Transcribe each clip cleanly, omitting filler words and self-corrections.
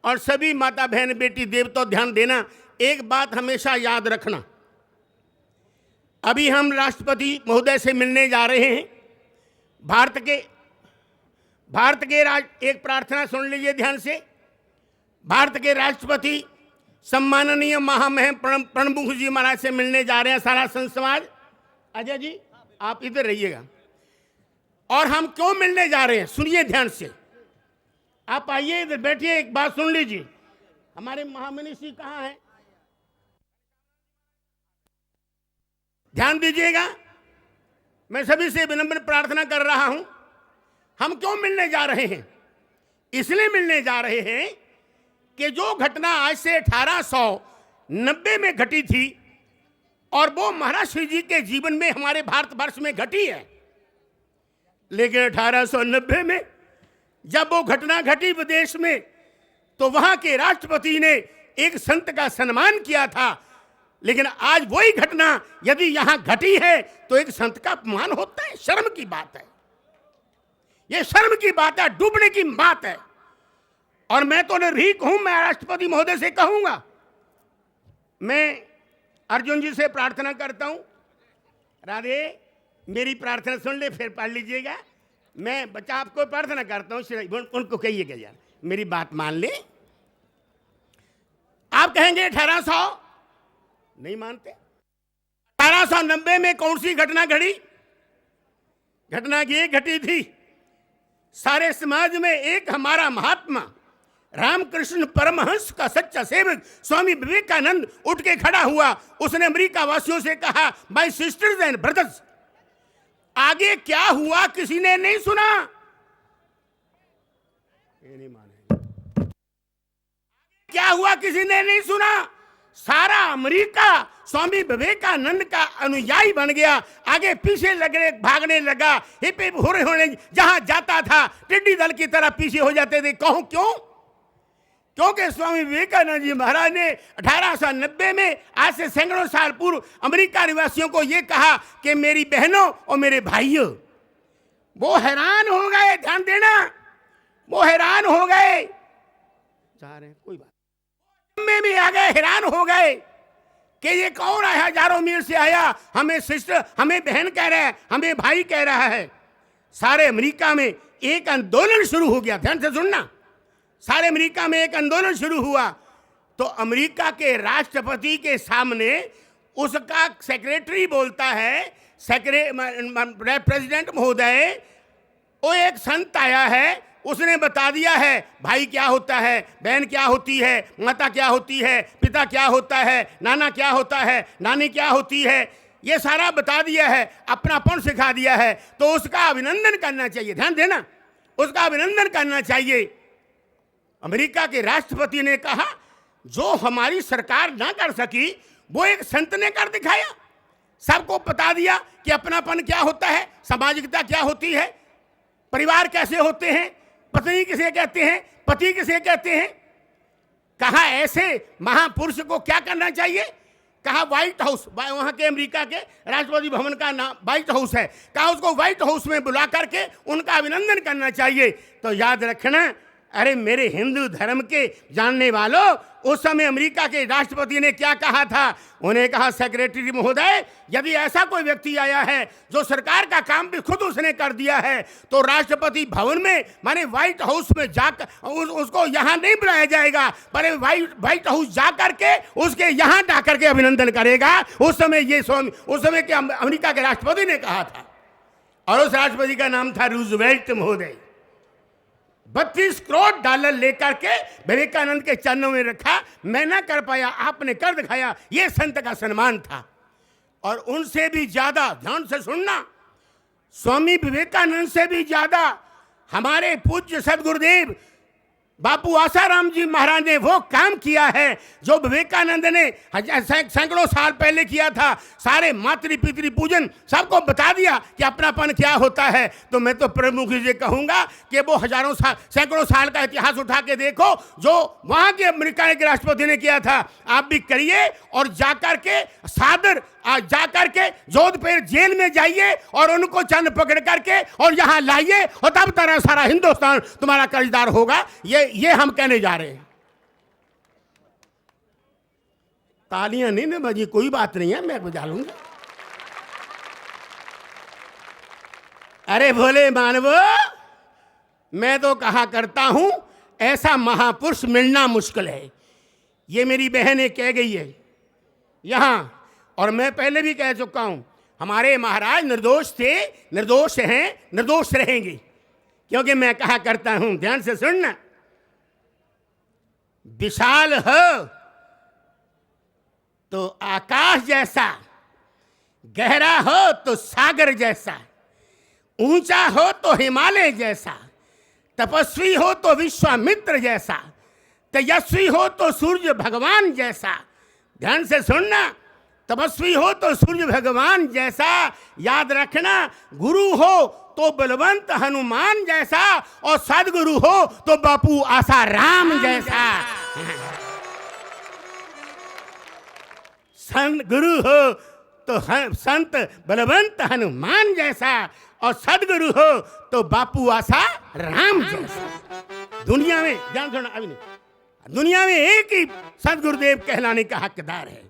और सभी माता बहन बेटी देवता ध्यान देना, एक बात हमेशा याद रखना। अभी हम राष्ट्रपति महोदय से मिलने जा रहे हैं। भारत के एक प्रार्थना सुन लीजिए ध्यान से। भारत के राष्ट्रपति सम्माननीय महामहिम प्रणब मुखर्जी महाराज से मिलने जा रहे हैं सारा संत समाज। अजय जी आप इधर रहिएगा। और हम क्यों मिलने जा रहे हैं सुनिए ध्यान से। आप आइए इधर बैठिए, एक बात सुन लीजिए। हमारे महामनीषी कहाँ हैं, ध्यान दीजिएगा। मैं सभी से विनम्र प्रार्थना कर रहा हूं। हम क्यों मिलने जा रहे हैं? इसलिए मिलने जा रहे हैं कि जो घटना आज से 1890 में घटी थी और वो महाराज श्री जी के जीवन में हमारे भारतवर्ष में घटी है, लेकिन 1890 में जब वो घटना घटी विदेश में, तो वहां के राष्ट्रपति ने एक संत का सम्मान किया था। लेकिन आज वही घटना यदि यहां घटी है तो एक संत का अपमान होता है। शर्म की बात है, ये शर्म की बात है, डूबने की बात है। और मैं तो निर्भीक हूं, मैं राष्ट्रपति महोदय से कहूंगा, मैं अर्जुन जी से प्रार्थना करता हूं, राधे मेरी प्रार्थना सुन ले फिर पढ़ लीजिएगा। मैं बच्चा आपको प्रार्थना करता हूं, उनको कहिएगा यार मेरी बात मान ले। आप कहेंगे 1800 नहीं मानते। 1890 में कौन सी घटना घटी? घटना ये घटी थी, सारे समाज में एक हमारा महात्मा रामकृष्ण परमहंस का सच्चा सेवक स्वामी विवेकानंद उठ के खड़ा हुआ। उसने अमेरिका वासियों से कहा, माय सिस्टर्स एंड ब्रदर्स। आगे क्या हुआ किसी ने नहीं सुना, ये नहीं माने। क्या हुआ किसी ने नहीं सुना। सारा अमेरिका स्वामी विवेकानंद का अनुयायी बन गया, आगे पीछे लगने भागने लगा। हिप हिप हुर्रे होने जहां जाता था टिड्डी दल की तरह पीछे हो जाते थे। कहूं क्यों? क्योंकि स्वामी विवेकानंद जी महाराज ने 1890 में आज से सैकड़ों साल पूर्व अमेरिका निवासियों को यह कहा कि मेरी बहनों और मेरे भाइयों। वो हैरान हो गए, ध्यान देना, वो हैरान हो गए। जा रहे हैं कोई बात में भी आ गए, हैरान हो गए कि ये कौन आया, हजारों मील से आया, हमें सिस्टर, हमें बहन कह रहा है, हमें भाई कह रहा है। सारे अमेरिका में एक आंदोलन शुरू हो गया, ध्यान से सुनना। सारे अमेरिका में एक आंदोलन शुरू हुआ तो अमेरिका के राष्ट्रपति के सामने उसका सेक्रेटरी बोलता है, प्रेसिडेंट महोदय, वो एक संत आया है, उसने बता दिया है भाई क्या होता है, बहन क्या होती है, माता क्या होती है, पिता क्या होता है, नाना क्या होता है, नानी क्या होती है, ये सारा बता दिया है, अपनापन सिखा दिया है। तो उसका अभिनंदन करना चाहिए, ध्यान देना, उसका अभिनंदन करना चाहिए। अमेरिका के राष्ट्रपति ने कहा जो हमारी सरकार ना कर सकी वो एक संत ने कर दिखाया। सबको बता दिया कि अपनापन क्या होता है, सामाजिकता क्या होती है, परिवार कैसे होते हैं, पत्नी किसे कहते हैं, पति किसे कहते हैं। कहा ऐसे महापुरुष को क्या करना चाहिए। कहा व्हाइट हाउस, वहां के अमेरिका के राष्ट्रपति भवन का नाम व्हाइट हाउस है, कहा उसको व्हाइट हाउस में बुला करके उनका अभिनंदन करना चाहिए। तो याद रखना, अरे मेरे हिंदू धर्म के जानने वालों, उस समय अमेरिका के राष्ट्रपति ने क्या कहा था। उन्हें कहा सेक्रेटरी महोदय, यदि ऐसा कोई व्यक्ति आया है जो सरकार का काम भी खुद उसने कर दिया है तो राष्ट्रपति भवन में माने व्हाइट हाउस में जाकर उसको यहां नहीं बुलाया जाएगा, पर व्हाइट हाउस जाकर के उसके यहां जाकर के अभिनंदन करेगा। उस समय के अमेरिका के राष्ट्रपति ने कहा था, और उस राष्ट्रपति का नाम था रूजवेल्ट महोदय। 32 करोड़ डॉलर लेकर के विवेकानंद के चरणों में रखा। मैं ना कर पाया, आपने कर दिखाया, ये संत का सम्मान था। और उनसे भी ज्यादा, ध्यान से सुनना, स्वामी विवेकानंद से भी ज्यादा हमारे पूज्य सदगुरुदेव बापू आसाराम जी महाराज ने वो काम किया है जो विवेकानंद ने सैकड़ों साल पहले किया था। सारे मातृ पितृ पूजन सबको बता दिया कि अपनापन क्या होता है। तो मैं तो प्रमुख जी कहूंगा कि वो हजारों साल, सैकड़ों साल का इतिहास उठा के देखो जो वहां के अमेरिका के राष्ट्रपति ने किया था। आप भी करिए और जाकर के सादर जाकर के जोधपुर जेल में जाइए और उनको चंद पकड़ करके और यहां लाइए, और तब तरह सारा हिंदुस्तान तुम्हारा कर्जदार होगा। ये हम कहने जा रहे हैं। तालियां नहीं ना बजी, कोई बात नहीं है, मैं बजा लूंगा। अरे भोले मानवो, मैं तो कहा करता हूं ऐसा महापुरुष मिलना मुश्किल है। ये मेरी बहनें कह गई है यहां, और मैं पहले भी कह चुका हूं, हमारे महाराज निर्दोष थे, निर्दोष हैं, निर्दोष रहेंगे। क्योंकि मैं कहा करता हूं, ध्यान से सुनना, विशाल हो तो आकाश जैसा, गहरा हो तो सागर जैसा, ऊंचा हो तो हिमालय जैसा, तपस्वी हो तो विश्वामित्र जैसा, तेजस्वी हो तो सूर्य भगवान जैसा। ध्यान से सुनना, तपस्वी हो तो सूर्य भगवान जैसा, याद रखना, गुरु हो तो बलवंत हनुमान जैसा, और सदगुरु हो तो बापू आसाराम जैसा। संत गुरु हो तो संत बलवंत हनुमान जैसा, और सदगुरु हो तो बापू आसा राम जैसा। दुनिया में, ध्यान सुनना, अभी नहीं, दुनिया में एक ही सदगुरुदेव कहलाने का हकदार है।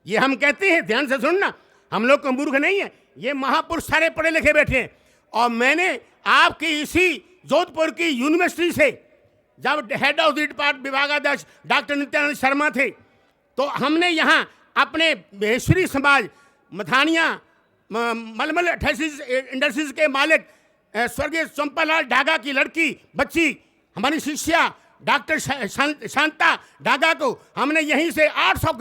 ये हम कहते हैं, ध्यान से सुनना, हम लोग को मूर्ख नहीं है, ये महापुरुष सारे पढ़े लिखे बैठे हैं। और मैंने आपकी इसी जोधपुर की यूनिवर्सिटी से, जब हेड ऑफ द डिपार्टमेंट विभागाध्यक्ष डॉक्टर नित्यानंद शर्मा थे, तो हमने यहाँ अपने महेश्वरी समाज मथानिया मलमल इंडस्ट्रीज के मालिक स्वर्गीय चंपालाल डागा की लड़की बच्ची, हमारी शिष्या डॉक्टर शांता डागा को हमने यहीं से 800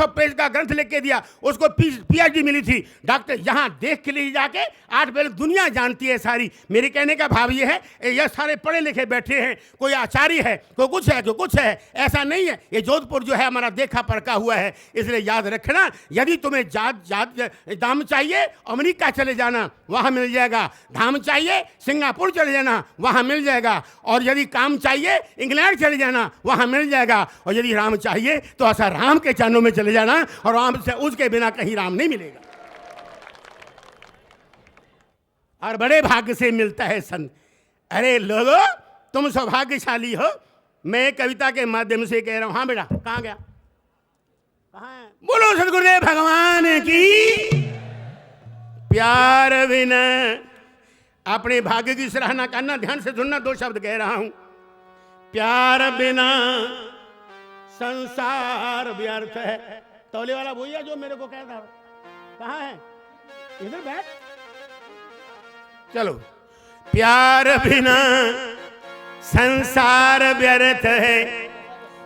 पेज का ग्रंथ लेके दिया, उसको पीएचडी मिली थी। डॉक्टर यहाँ देख के लिए जाके 8 पेज, दुनिया जानती है सारी। मेरे कहने का भाव ये है, ये सारे पढ़े लिखे बैठे हैं, कोई आचार्य है, कोई कुछ है, कोई कुछ है, ऐसा नहीं है। ये जोधपुर जो है हमारा देखा परखा हुआ है। इसलिए याद रखना, यदि तुम्हें दाम चाहिए अमेरिका चले जाना, वहाँ मिल जाएगा। धाम चाहिए सिंगापुर चले जाना, वहाँ मिल जाएगा। और यदि काम चाहिए इंग्लैंड चले जाना, वहां मिल जाएगा। और यदि राम चाहिए तो ऐसा राम के चरणों में चले जाना, और राम से उसके बिना कहीं राम नहीं मिलेगा। और बड़े भाग्य से मिलता है संत। अरे लोगों, तुम सौभाग्यशाली हो। मैं कविता के माध्यम से कह रहा हूं। हाँ बेटा, कहां गया, कहां है? बोलो सदगुरुदेव भगवान की। प्यार बिना अपने भाग्य की सराहना करना। ध्यान से सुनना, 2 शब्द कह रहा हूं। प्यार बिना संसार व्यर्थ है। तौले वाला भैया जो मेरे को कहता, कहाँ है? इधर बैठ। चलो। प्यार बिना संसार व्यर्थ है,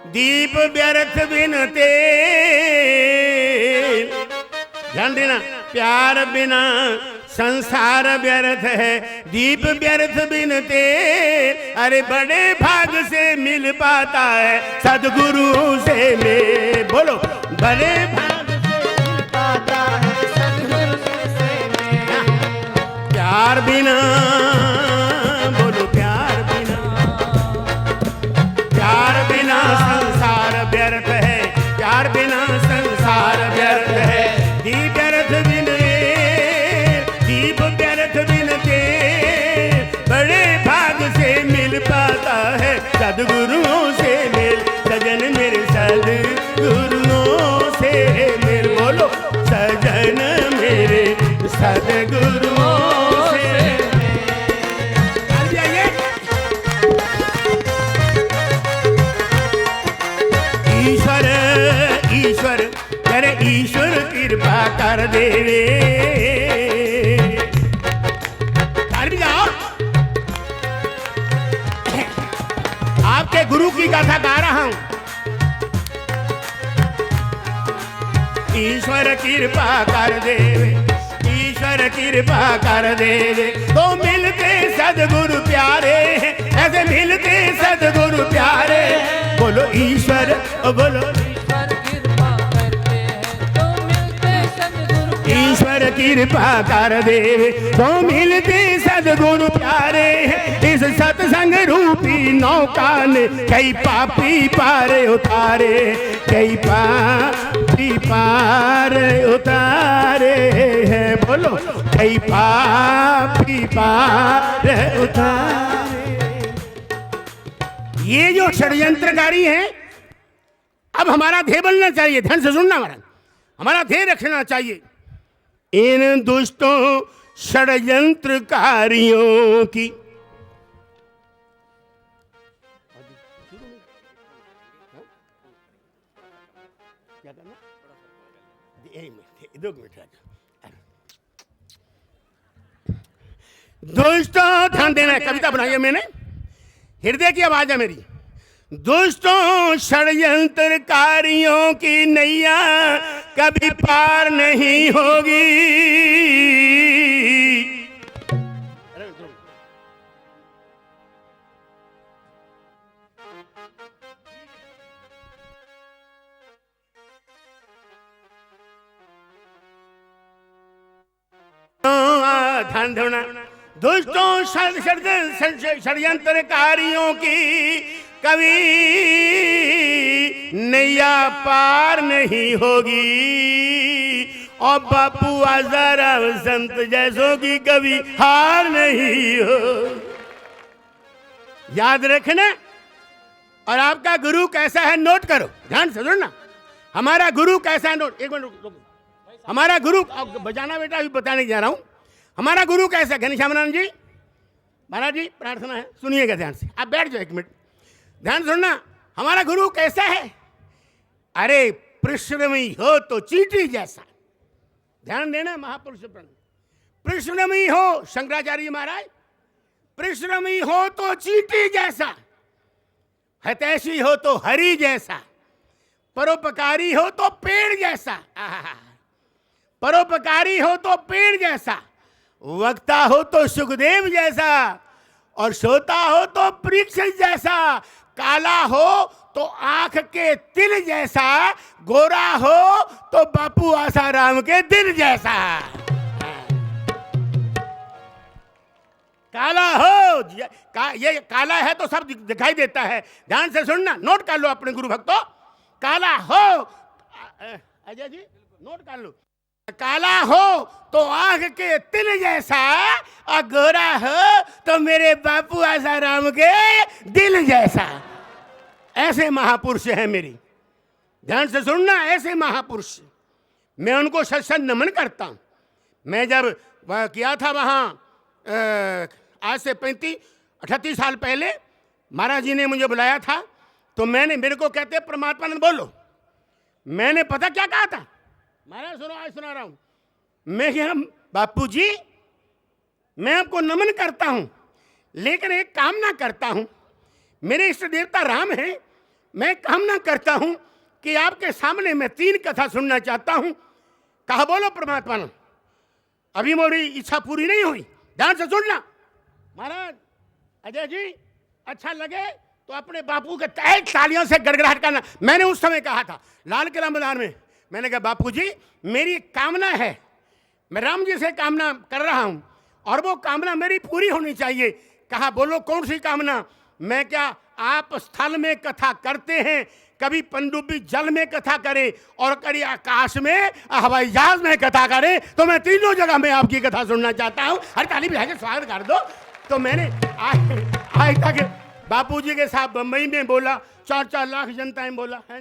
दीप व्यर्थ बिन तेल। ध्यान देना, प्यार बिना संसार व्यर्थ है, दीप व्यर्थ बिन तेल। अरे बड़े भाग से मिल पाता है सदगुरु से मेल। बोलो, बड़े भाग से मिल पाता है सदगुरु से मेल। प्यार बिना, बोलो प्यार बिना, प्यार बिना संसार व्यर्थ है, प्यार बिना संसार व्यर्थ है, दीप व्यर्थ बिन पाता है सदगुरुओं से मेल। सजन मेरे सदगुरुओं से मेल। बोलो, सजन मेरे सदगुरुओं से मेल। जाइए। ईश्वर ईश्वर तेरे ईश्वर कृपा कर दे। आपके गुरु की गाथा गा रहा हूं। ईश्वर कृपा कर दे, ईश्वर कृपा कर दे, तो मिलते सदगुरु प्यारे, ऐसे मिलते सदगुरु प्यारे। बोलो ईश्वर, बोलो ईश्वर कृपा कर दे, तो मिलते सदगुरु प्यारे। इस सत्संग रूपी नौका ने कई पापी पार उतारे, कई पापी पार उतारे हैं। बोलो, कई पापी पार उतारे। ये जो षड्यंत्रकारी हैं, अब हमारा ध्येय बनना चाहिए, ध्यान से सुनना, हमारा ध्येय रखना चाहिए, इन दुष्टों षड्यंत्रकारियों की। क्या करना? 2 मिनट। दोस्तों ध्यान देना है, कविता बनाई है मैंने, हृदय की आवाज है मेरी। दोस्तों षड्यंत्रकारियों की नैया कभी पार नहीं होगी। ध्यान देना, दोस्तों षड्यंत्रकारियों की कभी नैया पार नहीं होगी, और बापू आजाराम संत जैसों की कभी हार नहीं हो। याद रखना, और आपका गुरु कैसा है नोट करो, ध्यान से सुनना, हमारा गुरु कैसा है नोट। 1 मिनट रुको, हमारा गुरु बजाना बेटा अभी बताने जा रहा हूं। हमारा गुरु कैसा है? घनश्यामानंद जी महाराज जी प्रार्थना है, सुनिएगा ध्यान से, आप बैठ जाओ 1 मिनट, ध्यान सुनना। हमारा गुरु कैसा है? अरे परिश्रमी हो तो चींटी जैसा, ध्यान देना महापुरुष, परिश्रमी हो शंकराचार्य महाराज, परिश्रमी हो तो चींटी जैसा, हितैषी हो तो हरि जैसा, परोपकारी हो तो पेड़ जैसा, परोपकारी हो तो पेड़ जैसा, वक्ता हो तो सुखदेव जैसा, और श्रोता हो तो परीक्षित जैसा, काला हो तो आंख के तिल जैसा, गोरा हो तो बापू आसाराम के दिल जैसा। काला हो ये काला है तो सब दिखाई देता है, ध्यान से सुनना, नोट कर लो अपने गुरु भक्तों। काला हो, अजय जी नोट कर लो, काला हो तो आंख के तिल जैसा, और गोरा हो तो मेरे बापू आसाराम के दिल जैसा। ऐसे महापुरुष हैं मेरी, ध्यान से सुनना, ऐसे महापुरुष, मैं उनको सत्संग नमन करता हूं। मैं जब किया था वहां आज से 35-38 साल पहले, महाराज जी ने मुझे बुलाया था, तो मेरे को कहते परमात्मा ने बोलो, मैंने पता क्या कहा था महाराज, सुनो आज सुना रहा हूं, मैं क्या बापू जी मैं आपको नमन करता हूं, लेकिन एक कामना करता हूं, मेरे इष्ट देवता राम हैं, मैं कामना करता हूं कि आपके सामने मैं 3 कथा सुनना चाहता हूं। कहा बोलो परमात्मा ने, अभी मेरी इच्छा पूरी नहीं हुई, ध्यान से सुनना। महाराज अजय जी अच्छा लगे तो अपने बापू के तय तालियों से गड़गड़ाहट करना। मैंने उस समय कहा था लाल किला मैदान में, मैंने कहा बापू जी मेरी कामना है, मैं राम जी से कामना कर रहा हूं और वो कामना मेरी पूरी होनी चाहिए। कहा बोलो कौन सी कामना? मैं क्या आप स्थल में कथा करते हैं, कभी पनडुब्बी जल में कथा करें और कभी आकाश में हवाई जहाज में कथा करें, तो मैं तीनों जगह में आपकी कथा सुनना चाहता हूं। हर ताली बजा के स्वागत कर दो। तो मैंने आज तक बापू जी के साथ बम्बई में बोला, 4-4 लाख जनता में बोला है।